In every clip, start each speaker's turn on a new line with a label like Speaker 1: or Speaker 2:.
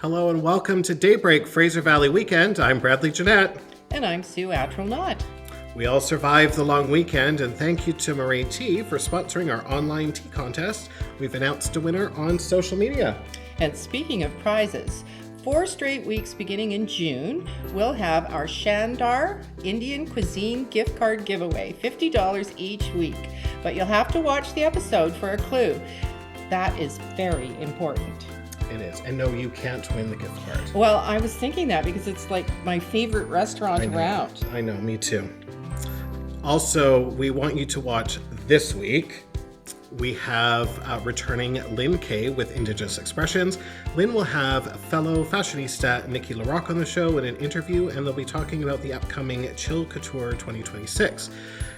Speaker 1: Hello and welcome to Daybreak Fraser Valley Weekend. I'm Bradley Gionet.
Speaker 2: And I'm Sue Attrill Knott.
Speaker 1: We all survived the long weekend, and thank you to Murray Tea for sponsoring our online tea contest. We've announced a winner on social media.
Speaker 2: And speaking of prizes, 4 straight weeks beginning in June, we'll have our Shandar Indian Cuisine gift card giveaway, $50 each week. But you'll have to watch the episode for a clue. That is very important.
Speaker 1: It is. And no, you can't win the gift card.
Speaker 2: Well, I was thinking that because it's like my favorite restaurant around.
Speaker 1: I know, me too. Also, we want you to watch this week. We have returning Lynn Kay with Indigenous Expressions. Lynn will have fellow fashionista Nikki LaRock on the show in an interview, and they'll be talking about the upcoming chillcouture 2026.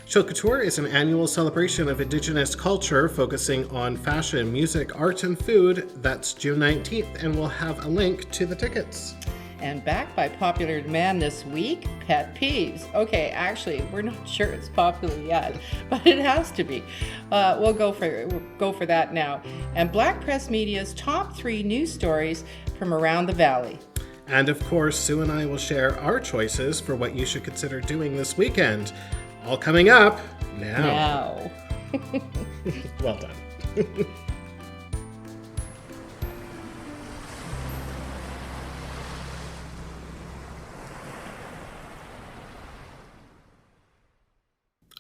Speaker 1: Chillcouture is an annual celebration of Indigenous culture focusing on fashion, music, art, and food. That's June 19th, and we'll have a link to the tickets.
Speaker 2: And back by popular demand this week, pet peeves. Okay, actually, we're not sure it's popular yet, but it has to be. We'll go for that now. And Black Press Media's top 3 news stories from around the valley.
Speaker 1: And of course, Sue and I will share our choices for what you should consider doing this weekend. All coming up now. Well done.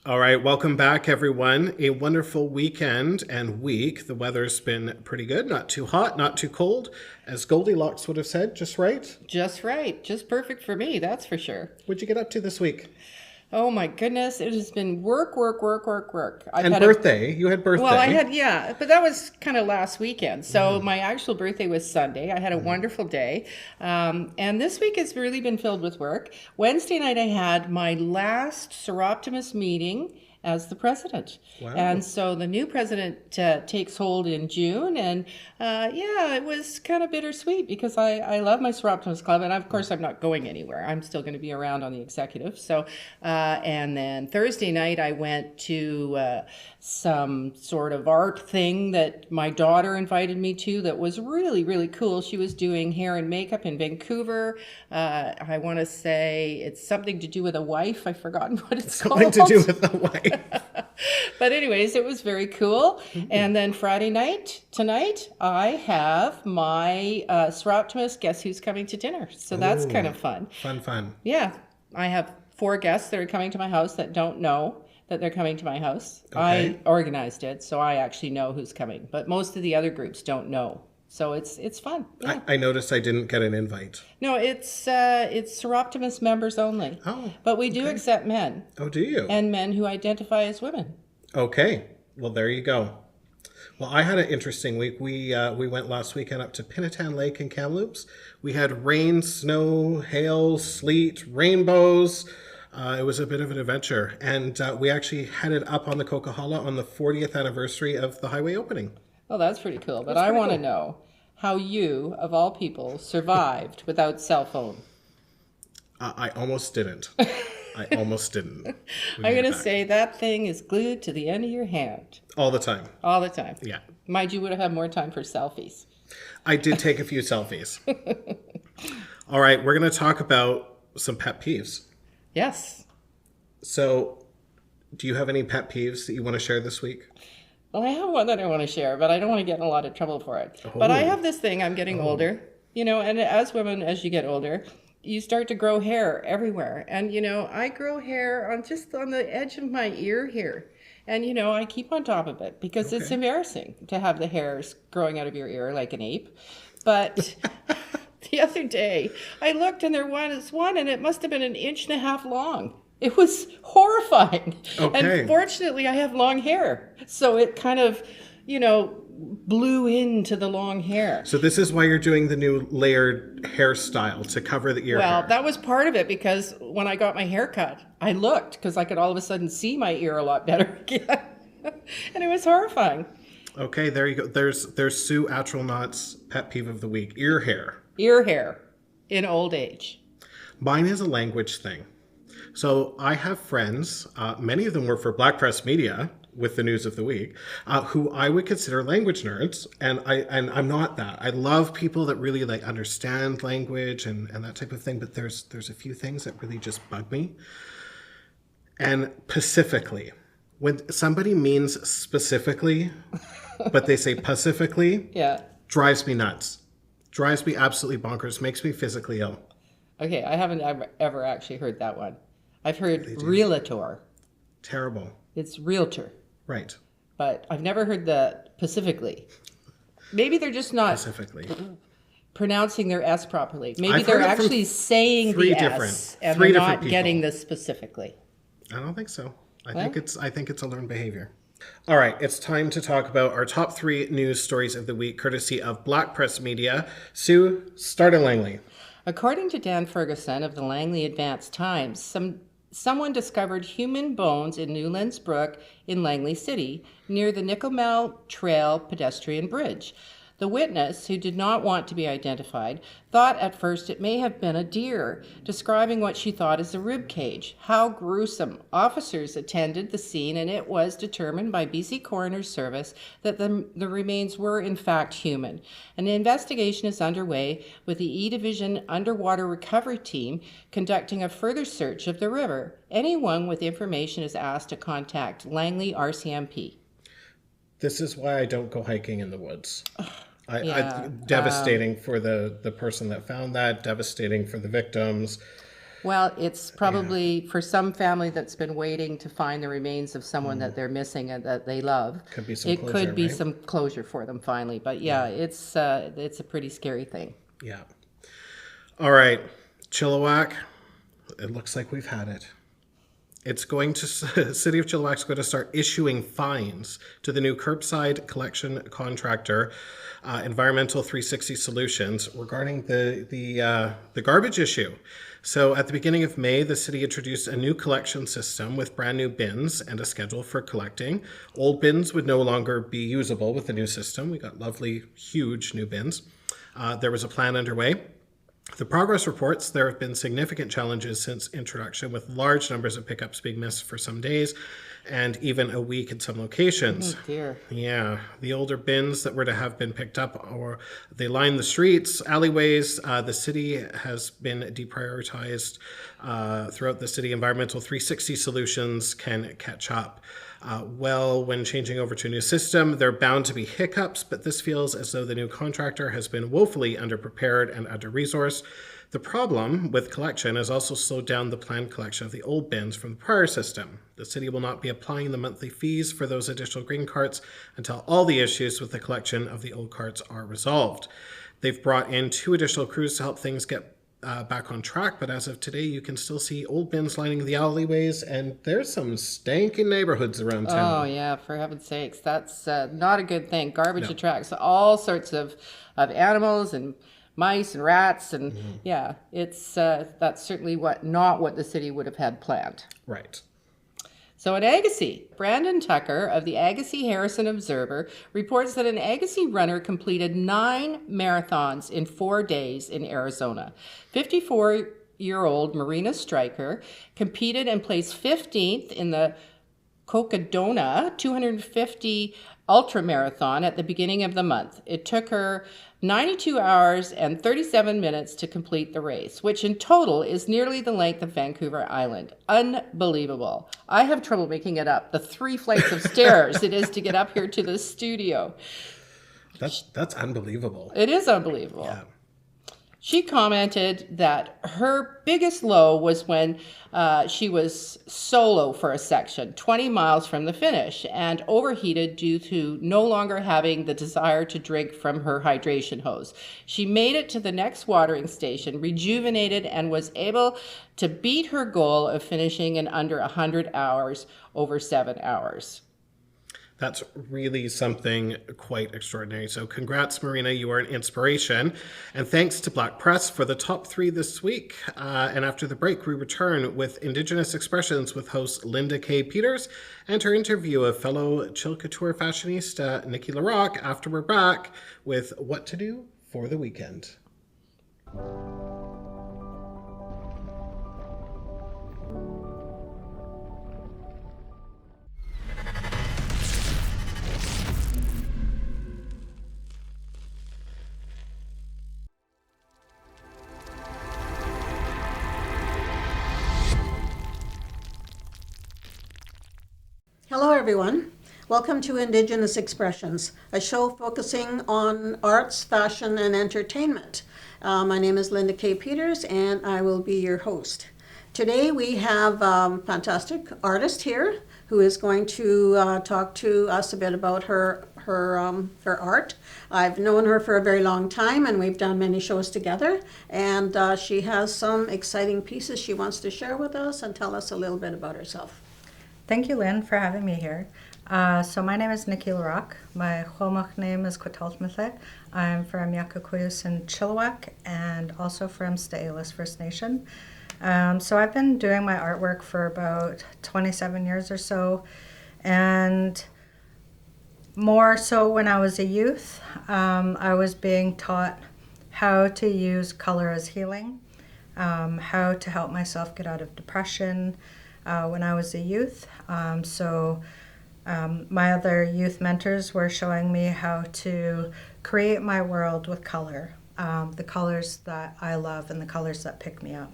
Speaker 1: All right, welcome back, everyone. A wonderful weekend and week. The weather's been pretty good. Not too hot, not too cold. As Goldilocks would have said, just right.
Speaker 2: Just right. Just perfect for me, that's for sure.
Speaker 1: What'd you get up to this week?
Speaker 2: Oh my goodness, it has been work.
Speaker 1: And birthday. You had birthday.
Speaker 2: Well, I had, yeah, but that was kind of last weekend. So my actual birthday was Sunday. I had a wonderful day. And this week has really been filled with work. Wednesday night, I had my last Seroptimus meeting as the president.
Speaker 1: Wow.
Speaker 2: And so the new president takes hold in June. And yeah, it was kind of bittersweet because I love my Seroptimus Club. And of course, I'm not going anywhere. I'm still going to be around on the executive. So, and then Thursday night, I went to some sort of art thing that my daughter invited me to that was really, really cool. She was doing hair and makeup in Vancouver. I want to say it's something to do with a wife. I've forgotten what it's called.
Speaker 1: Something to do with the wife.
Speaker 2: But anyways, it was very cool. And then Friday night, tonight, I have my Seroptimus Guess Who's Coming to Dinner. So that's kind of fun.
Speaker 1: Fun.
Speaker 2: Yeah. I have 4 guests that are coming to my house that don't know that they're coming to my house. Okay. I organized it, so I actually know who's coming. But most of the other groups don't know. So it's fun. Yeah.
Speaker 1: I noticed I didn't get an invite.
Speaker 2: No, it's Seroptimus members only.
Speaker 1: Oh,
Speaker 2: but we do accept men.
Speaker 1: Oh, do you?
Speaker 2: And men who identify as women.
Speaker 1: Okay. Well, there you go. Well, I had an interesting week. We went last weekend up to Pinatan Lake in Kamloops. We had rain, snow, hail, sleet, rainbows. It was a bit of an adventure. And we actually headed up on the Coquihalla on the 40th anniversary of the highway opening.
Speaker 2: Well, that's pretty cool. But I want to know how you, of all people, survived without cell phone.
Speaker 1: I almost didn't. I'm
Speaker 2: going to say that thing is glued to the end of your hand.
Speaker 1: All the time.
Speaker 2: All the time.
Speaker 1: Yeah.
Speaker 2: Mind you would have had more time for selfies.
Speaker 1: I did take a few selfies. All right, we're going to talk about some pet peeves.
Speaker 2: Yes.
Speaker 1: So, do you have any pet peeves that you want to share this week?
Speaker 2: Well, I have one that I want to share, but I don't want to get in a lot of trouble for it. Oh. But I have this thing, I'm getting older, and as women, as you get older, you start to grow hair everywhere. And, I grow hair just on the edge of my ear here. And, I keep on top of it because it's embarrassing to have the hairs growing out of your ear like an ape. But the other day, I looked and there was one and it must have been 1.5 inches long. It was horrifying. Okay. And fortunately, I have long hair. So it kind of, blew into the long hair.
Speaker 1: So this is why you're doing the new layered hairstyle to cover the ear hair.
Speaker 2: Well, that was part of it because when I got my hair cut, I looked because I could all of a sudden see my ear a lot better again. And it was horrifying.
Speaker 1: Okay, there you go. There's Sue Attrill Knott's pet peeve of the week. Ear hair.
Speaker 2: Ear hair in old age.
Speaker 1: Mine is a language thing. So I have friends, many of them work for Black Press Media, with the news of the week, who I would consider language nerds, and I'm not that. I love people that really like understand language and that type of thing, but there's a few things that really just bug me. And pacifically, when somebody means specifically, but they say pacifically,
Speaker 2: Yeah.
Speaker 1: drives me nuts. Drives me absolutely bonkers, makes me physically ill.
Speaker 2: Okay, I haven't ever actually heard that one. I've heard realtor.
Speaker 1: Terrible.
Speaker 2: It's realtor.
Speaker 1: Right.
Speaker 2: But I've never heard the pacifically. Maybe they're just not
Speaker 1: Specifically.
Speaker 2: pronouncing their S properly. Maybe
Speaker 1: I've
Speaker 2: they're
Speaker 1: heard it from
Speaker 2: actually saying
Speaker 1: three
Speaker 2: the
Speaker 1: different-
Speaker 2: S and
Speaker 1: three
Speaker 2: they're
Speaker 1: different
Speaker 2: not
Speaker 1: people.
Speaker 2: getting the specifically.
Speaker 1: I don't think so. I think it's a learned behavior. All right, it's time to talk about our top 3 news stories of the week, courtesy of Black Press Media. Sue, start in Langley.
Speaker 2: According to Dan Ferguson of the Langley Advance Times, someone discovered human bones in Newlands Brook in Langley City near the Nickelmel Trail pedestrian bridge. The witness, who did not want to be identified, thought at first it may have been a deer, describing what she thought as a rib cage. How gruesome. Officers attended the scene, and it was determined by BC Coroner's Service that the remains were in fact human. An investigation is underway with the E-Division Underwater Recovery Team conducting a further search of the river. Anyone with information is asked to contact Langley RCMP.
Speaker 1: This is why I don't go hiking in the woods.
Speaker 2: Devastating
Speaker 1: for the person that found that, devastating for the victims.
Speaker 2: Well, it's probably for some family that's been waiting to find the remains of someone that they're missing and that they love.
Speaker 1: Could be some
Speaker 2: it
Speaker 1: closure,
Speaker 2: could be
Speaker 1: right?
Speaker 2: some closure for them finally. But yeah, it's a pretty scary thing.
Speaker 1: Yeah. All right, Chilliwack, it looks like we've had it. It's going to, City of Chilliwack's going to start issuing fines to the new curbside collection contractor, Environmental 360 Solutions, regarding the garbage issue. So at the beginning of May, the city introduced a new collection system with brand new bins and a schedule for collecting. Old bins would no longer be usable with the new system. We got lovely, huge new bins. There was a plan underway. The progress reports there have been significant challenges since introduction, with large numbers of pickups being missed for some days and even a week in some locations.
Speaker 2: Oh dear.
Speaker 1: Yeah, the older bins that were to have been picked up, or they line the streets, alleyways. The city has been deprioritized throughout the city. Environmental 360 Solutions can catch up. When changing over to a new system, there are bound to be hiccups, but this feels as though the new contractor has been woefully underprepared and under-resourced. The problem with collection has also slowed down the planned collection of the old bins from the prior system. The city will not be applying the monthly fees for those additional green carts until all the issues with the collection of the old carts are resolved. They've brought in 2 additional crews to help things get back on track, but as of today, you can still see old bins lining the alleyways, and there's some stanky neighborhoods around town.
Speaker 2: Oh yeah, for heaven's sakes, that's not a good thing. Garbage attracts all sorts of animals and mice and rats, and yeah, it's that's certainly not what the city would have had planned.
Speaker 1: Right.
Speaker 2: So in Agassiz, Brandon Tucker of the Agassiz Harrison Observer reports that an Agassiz runner completed 9 marathons in 4 days in Arizona. 54-year-old Marina Stryker competed and placed 15th in the Cocodona 250 ultramarathon at the beginning of the month. It took her 92 hours and 37 minutes to complete the race, which in total is nearly the length of Vancouver Island. Unbelievable. I have trouble making it up. The 3 flights of stairs it is to get up here to the studio.
Speaker 1: That's unbelievable.
Speaker 2: It is unbelievable.
Speaker 1: Yeah.
Speaker 2: She commented that her biggest low was when she was solo for a section, 20 miles from the finish, and overheated due to no longer having the desire to drink from her hydration hose. She made it to the next watering station, rejuvenated, and was able to beat her goal of finishing in under 100 hours, over 7 hours.
Speaker 1: That's really something quite extraordinary. So congrats, Marina. You are an inspiration. And thanks to Black Press for the top 3 this week. And after the break, we return with Indigenous Expressions with host Linda K. Peters and her interview of fellow chillcouture fashionista Nikki LaRock after we're back with what to do for the weekend.
Speaker 3: everyone. Welcome to Indigenous Expressions, a show focusing on arts, fashion, and entertainment. My name is Linda K. Peters, and I will be your host. Today we have a fantastic artist here who is going to talk to us a bit about her art. I've known her for a very long time, and we've done many shows together. And she has some exciting pieces she wants to share with us and tell us a little bit about herself.
Speaker 4: Thank you, Lynn, for having me here. So my name is Nikki LaRock. My Chomach name is Quetzaltmithe. I'm from Yakakuyus and Chilliwack, and also from Sta'alis First Nation. So I've been doing my artwork for about 27 years or so, and more so when I was a youth, I was being taught how to use color as healing, how to help myself get out of depression when I was a youth. My other youth mentors were showing me how to create my world with color, the colors that I love and the colors that pick me up.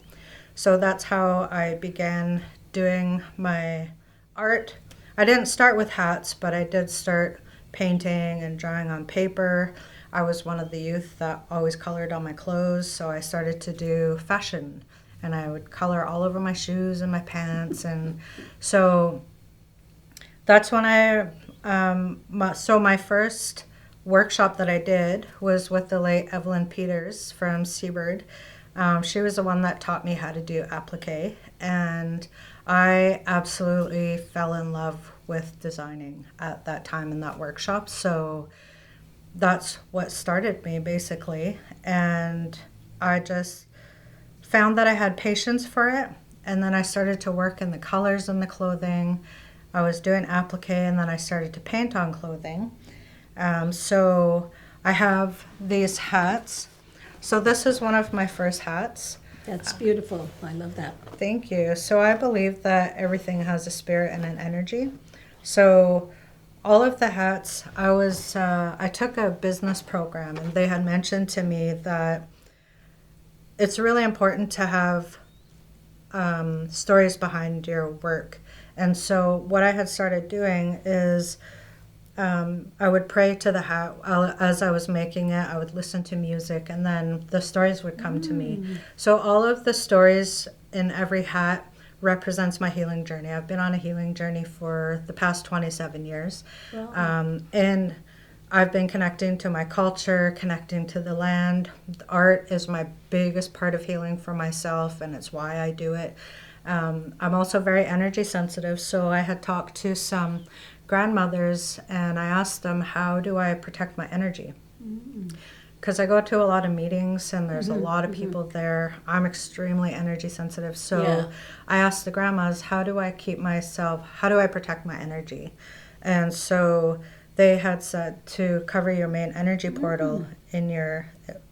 Speaker 4: So that's how I began doing my art. I didn't start with hats, but I did start painting and drawing on paper. I was one of the youth that always colored on my clothes, so I started to do fashion, and I would color all over my shoes and my pants. And so that's when my first workshop that I did was with the late Evelyn Peters from Seabird. She was the one that taught me how to do applique, and I absolutely fell in love with designing at that time in that workshop. So that's what started me, basically. And I just found that I had patience for it, and then I started to work in the colors in the clothing. I was doing applique, and then I started to paint on clothing. So I have these hats. So this is one of my first hats.
Speaker 3: That's beautiful. I love that.
Speaker 4: Thank you. So I believe that everything has a spirit and an energy. So all of the hats, I took a business program, and they had mentioned to me that it's really important to have stories behind your work. And so what I had started doing is I would pray to the hat as I was making it. I would listen to music, and then the stories would come to me. So all of the stories in every hat represents my healing journey. I've been on a healing journey for the past 27 years.
Speaker 3: Wow.
Speaker 4: And I've been connecting to my culture, connecting to the land. Art is my biggest part of healing for myself, and it's why I do it. I'm also very energy sensitive, so I had talked to some grandmothers, and I asked them, how do I protect my energy? Because I go to a lot of meetings, and there's a lot of people there. I'm extremely energy sensitive, so I asked the grandmas, how do I protect my energy? And so they had said to cover your main energy portal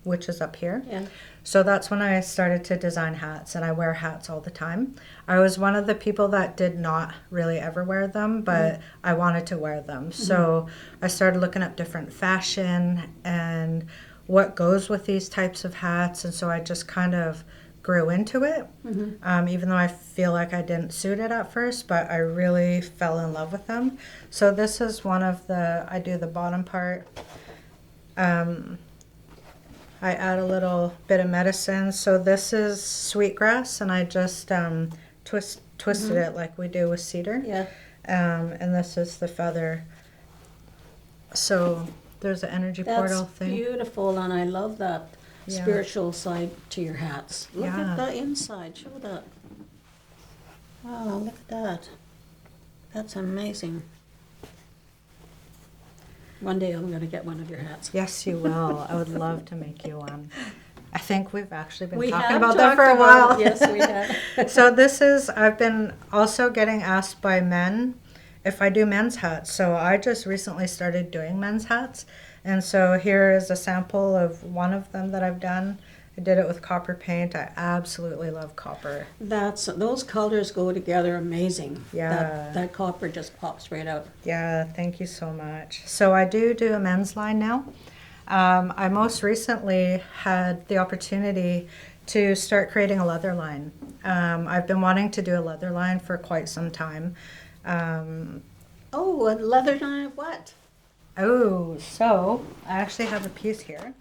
Speaker 4: which is up here.
Speaker 3: Yeah.
Speaker 4: So that's when I started to design hats, and I wear hats all the time. I was one of the people that did not really ever wear them, but I wanted to wear them. So I started looking up different fashion and what goes with these types of hats, and so I just kind of grew into it, even though I feel like I didn't suit it at first, but I really fell in love with them. So this is I do the bottom part. I add a little bit of medicine. So this is sweetgrass, and I just twisted it like we do with cedar.
Speaker 3: Yeah.
Speaker 4: And this is the feather. So there's an energy portal thing.
Speaker 3: That's beautiful, and I love that spiritual side to your hats. Look
Speaker 4: Yeah.
Speaker 3: at the inside. Show that. Wow, look at that. That's amazing. One day I'm going to get one of your hats.
Speaker 4: Yes, you will. I would love to make you one. I think we've actually been
Speaker 3: We
Speaker 4: talking
Speaker 3: have
Speaker 4: about that
Speaker 3: talked
Speaker 4: for a
Speaker 3: about
Speaker 4: while.
Speaker 3: it. Yes, we have.
Speaker 4: So I've been also getting asked by men if I do men's hats. So I just recently started doing men's hats. And so here is a sample of one of them that I've done. I did it with copper paint. I absolutely love copper.
Speaker 3: Those colors go together amazing.
Speaker 4: Yeah.
Speaker 3: That copper just pops right out.
Speaker 4: Yeah, thank you so much. So I do a men's line now. I most recently had the opportunity to start creating a leather line. I've been wanting to do a leather line for quite some time.
Speaker 3: Oh, and leather done what?
Speaker 4: Oh, so I actually have a piece here.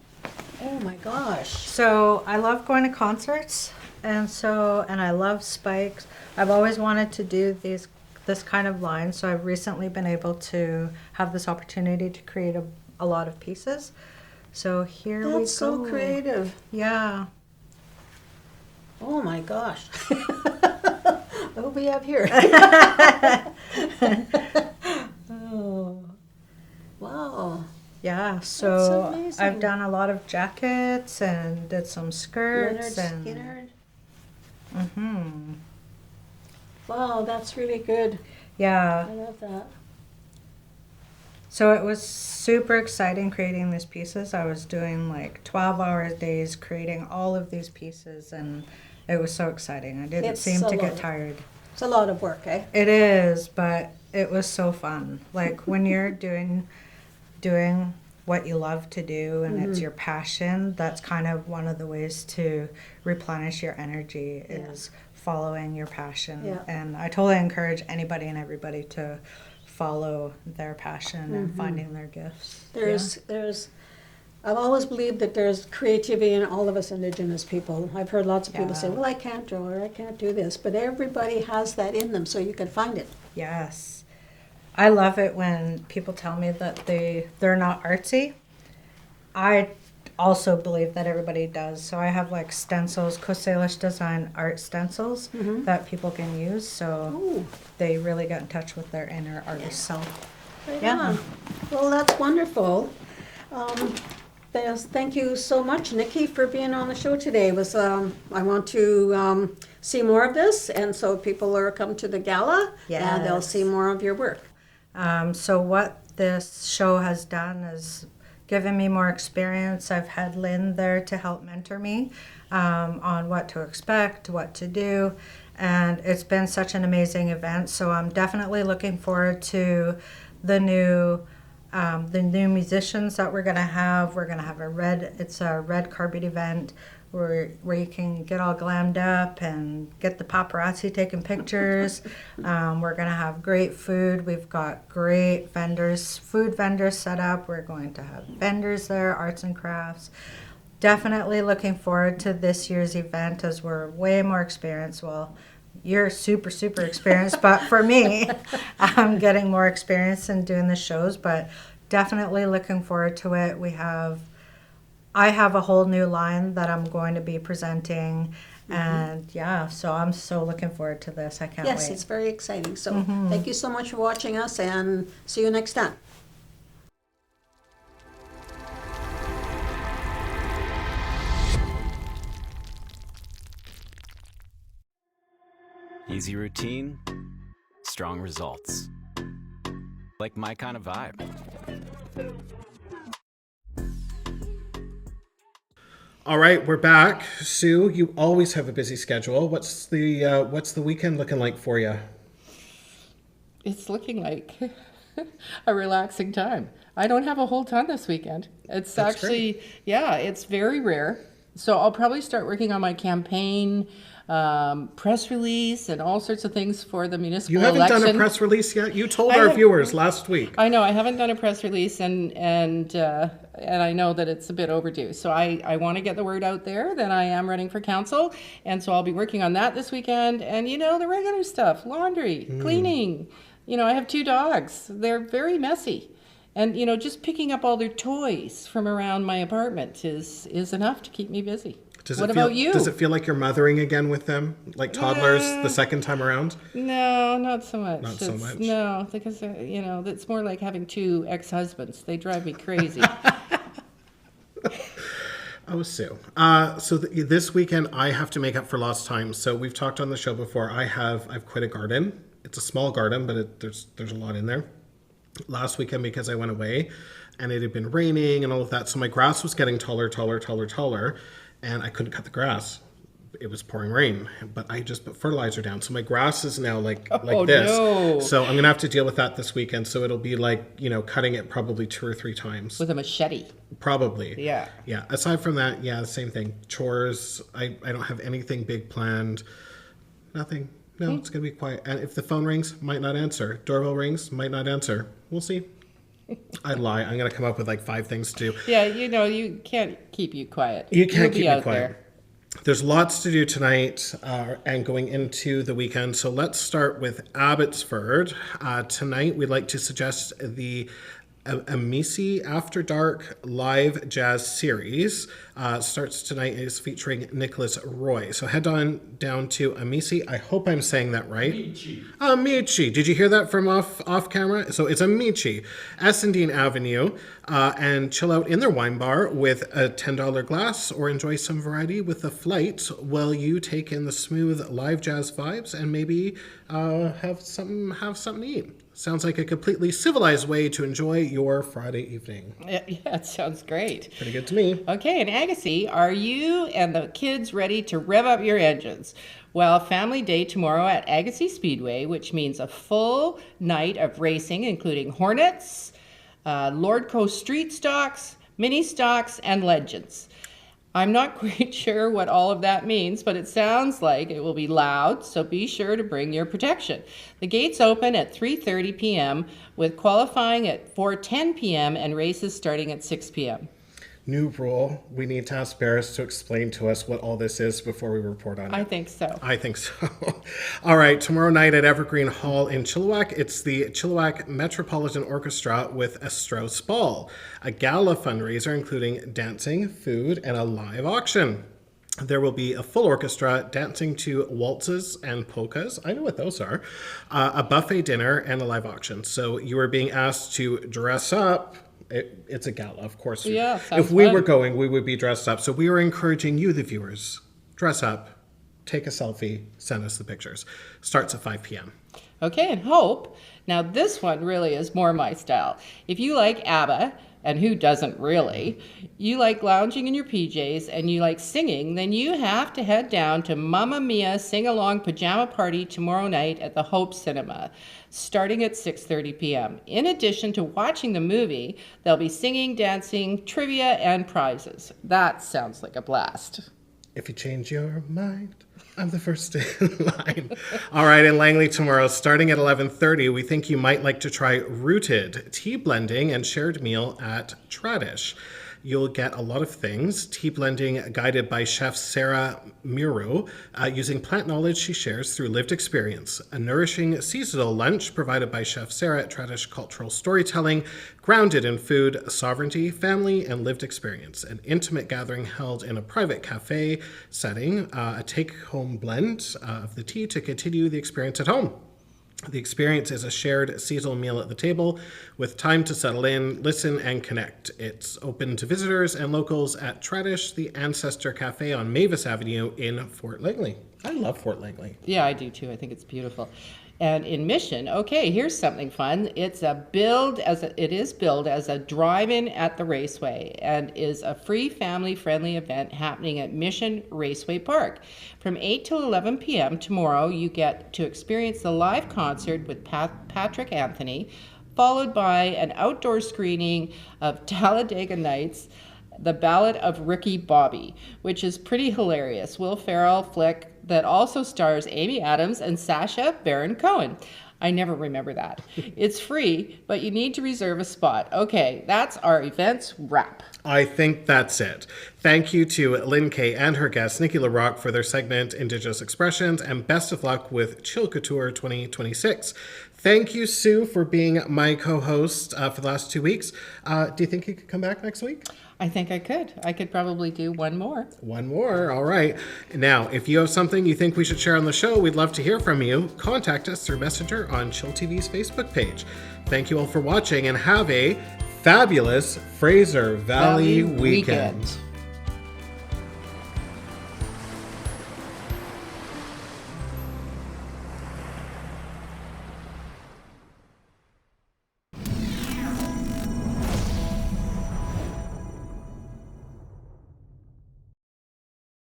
Speaker 3: Oh my gosh.
Speaker 4: So I love going to concerts, and I love spikes. I've always wanted to do this kind of line, so I've recently been able to have this opportunity to create a lot of pieces. So here we go.
Speaker 3: That's so creative.
Speaker 4: Yeah.
Speaker 3: Oh my gosh. What do we have here? Oh, wow.
Speaker 4: Yeah, so
Speaker 3: amazing.
Speaker 4: I've done a lot of jackets and did some
Speaker 3: Leonard
Speaker 4: skirts
Speaker 3: Skinner.
Speaker 4: Mm-hmm.
Speaker 3: Wow, that's really good.
Speaker 4: Yeah.
Speaker 3: I love that.
Speaker 4: So it was super exciting creating these pieces. I was doing like 12-hour days creating all of these pieces, and it was so exciting. I didn't
Speaker 3: It's
Speaker 4: seem
Speaker 3: so
Speaker 4: to get
Speaker 3: long.
Speaker 4: tired.
Speaker 3: It's a lot of work, eh?
Speaker 4: It is, but it was so fun. Like when you're doing what you love to do and it's your passion, that's kind of one of the ways to replenish your energy is following your passion.
Speaker 3: Yeah.
Speaker 4: And I totally encourage anybody and everybody to follow their passion and finding their gifts.
Speaker 3: There's I've always believed that there's creativity in all of us Indigenous people. I've heard lots of people say, well, I can't draw or I can't do this, but everybody has that in them, so you can find it.
Speaker 4: Yes. I love it when people tell me that they're not artsy. I also believe that everybody does. So I have like stencils, Coast Salish design art stencils that people can use. So they really get in touch with their inner artist self.
Speaker 3: Right
Speaker 4: Yeah.
Speaker 3: on. Well, that's wonderful. Thank you so much, Nikki, for being on the show today. I want to see more of this, and so people are come to the gala, and they'll
Speaker 4: Yes.
Speaker 3: see more of your work.
Speaker 4: So what this show has done is given me more experience. I've had Lynn there to help mentor me on what to expect, what to do, and it's been such an amazing event. So I'm definitely looking forward to the new musicians that we're gonna have. We're gonna have it's a red carpet event where you can get all glammed up and get the paparazzi taking pictures. We're gonna have great food. We've got great food vendors set up. We're going to have vendors there, arts and crafts. Definitely looking forward to this year's event as we're way more experienced. Well, you're super, super experienced, but for me, I'm getting more experience in doing the shows, but definitely looking forward to it. I have a whole new line that I'm going to be presenting, and so I'm so looking forward to this. I can't
Speaker 3: Yes,
Speaker 4: wait.
Speaker 3: it's very exciting. So thank you so much for watching us, and see you next time.
Speaker 5: Easy routine, strong results. Like my kind of vibe.
Speaker 1: All right, we're back. Sue, you always have a busy schedule. What's the weekend looking like for you?
Speaker 2: It's looking like a relaxing time. I don't have a whole ton this weekend. It's
Speaker 1: That's
Speaker 2: actually, it's very rare. So I'll probably start working on my campaign, press release, and all sorts of things for the municipal
Speaker 1: You haven't
Speaker 2: election.
Speaker 1: done a press release yet? You told
Speaker 2: I
Speaker 1: our
Speaker 2: have-
Speaker 1: viewers last week.
Speaker 2: I know I haven't done a press release, and I know that it's a bit overdue. So I want to get the word out there that I am running for council, and so I'll be working on that this weekend. And the regular stuff, laundry, cleaning. I have 2 dogs. They're very messy. And, just picking up all their toys from around my apartment is enough to keep me busy. What about you?
Speaker 1: Does it feel like you're mothering again with them, like toddlers the second time around?
Speaker 2: No, not so much.
Speaker 1: Not so much?
Speaker 2: No, because, it's more like having 2 ex-husbands. They drive me crazy.
Speaker 1: Oh, Sue. So this weekend I have to make up for lost time. So we've talked on the show before. I've quit a garden. It's a small garden, but there's a lot in there. Last weekend because I went away and it had been raining and all of that. So my grass was getting taller, and I couldn't cut the grass. It was pouring rain, but I just put fertilizer down. So my grass is now like this.
Speaker 2: No.
Speaker 1: So I'm going to have to deal with that this weekend. So it'll be like, cutting it probably 2 or 3 times.
Speaker 2: With a machete.
Speaker 1: Probably.
Speaker 2: Yeah.
Speaker 1: Yeah. Aside from that, same thing. Chores. I don't have anything big planned. Nothing. No, it's going to be quiet. And if the phone rings, might not answer. Doorbell rings, might not answer. We'll see. I'd lie. I'm going to come up with like 5 things to do.
Speaker 2: Yeah, you can't keep you quiet.
Speaker 1: You can't
Speaker 2: You'll
Speaker 1: keep
Speaker 2: be
Speaker 1: me
Speaker 2: out
Speaker 1: quiet.
Speaker 2: there.
Speaker 1: There's lots to do tonight and going into the weekend. So let's start with Abbotsford. Tonight, we'd like to suggest the Amisi After Dark live jazz series. Starts tonight. Is featuring Nicholas Roy. So head on down to Amisi. I hope I'm saying that right. Amici. Did you hear that from off camera? So it's Amici, Essendine Avenue, and chill out in their wine bar with a $10 glass, or enjoy some variety with a flight while you take in the smooth live jazz vibes and maybe have something to eat. Sounds like a completely civilized way to enjoy your Friday evening.
Speaker 2: Yeah, it sounds great.
Speaker 1: Pretty good to me.
Speaker 2: Okay, in Agassiz, are you and the kids ready to rev up your engines? Well, family day tomorrow at Agassiz Speedway, which means a full night of racing, including Hornets, Lordco Street Stocks, Mini Stocks, and Legends. I'm not quite sure what all of that means, but it sounds like it will be loud, so be sure to bring your protection. The gates open at 3:30 p.m. with qualifying at 4:10 p.m. and races starting at 6 p.m.
Speaker 1: New rule. We need to ask Barris to explain to us what all this is before we report on it.
Speaker 2: I think so.
Speaker 1: I think so. All right, tomorrow night at Evergreen Hall in Chilliwack, it's the Chilliwack Metropolitan Orchestra with a Strauss Ball, a gala fundraiser including dancing, food, and a live auction. There will be a full orchestra dancing to waltzes and polkas. I know what those are. A buffet dinner and a live auction. So you are being asked to dress up. It's a gala, of course.
Speaker 2: Yeah,
Speaker 1: if we
Speaker 2: fun.
Speaker 1: were going, we would be dressed up. So we are encouraging you, the viewers, dress up, take a selfie, send us the pictures. Starts at 5 p.m.
Speaker 2: Okay, and Hope. Now this one really is more my style. If you like ABBA, and who doesn't really, you like lounging in your PJs and you like singing, then you have to head down to Mamma Mia Sing-Along Pajama Party tomorrow night at the Hope Cinema, starting at 6:30 p.m. In addition to watching the movie, they'll be singing, dancing, trivia, and prizes. That sounds like a blast.
Speaker 1: If you change your mind, I'm the first in line. All right, in Langley tomorrow, starting at 11:30, we think you might like to try Rooted tea blending and shared meal at Tradish. You'll get a lot of things. Tea blending guided by Chef Sarah Miro, using plant knowledge she shares through lived experience. A nourishing seasonal lunch provided by Chef Sarah at Tradish Cultural Storytelling, grounded in food, sovereignty, family, and lived experience. An intimate gathering held in a private cafe setting, a take-home blend of the tea to continue the experience at home. The experience is a shared seasonal meal at the table with time to settle in, listen, and connect. It's open to visitors and locals at Tradish, the Ancestor Cafe on Mavis Avenue in Fort Langley. I love Fort Langley.
Speaker 2: Yeah, I do too. I think it's beautiful. And in Mission, okay, here's something fun. It is billed as a drive-in at the Raceway and is a free family-friendly event happening at Mission Raceway Park. From 8 till 11 p.m. tomorrow, you get to experience the live concert with Patrick Anthony, followed by an outdoor screening of Talladega Nights, The Ballad of Ricky Bobby, which is pretty hilarious. Will Ferrell flick that also stars Amy Adams and Sacha Baron Cohen. I never remember that. It's free, but you need to reserve a spot. Okay, that's our events wrap.
Speaker 1: I think that's it. Thank you to Lynn Kay and her guest, Nikki LaRock, for their segment Indigenous Expressions, and best of luck with chillcouture 2026. Thank you, Sue, for being my co-host for the last 2 weeks. Do you think you could come back next week?
Speaker 2: I think I could. I could probably do one more.
Speaker 1: One more. All right. Now, if you have something you think we should share on the show, we'd love to hear from you. Contact us through Messenger on Chill TV's Facebook page. Thank you all for watching and have a fabulous Fraser Valley weekend.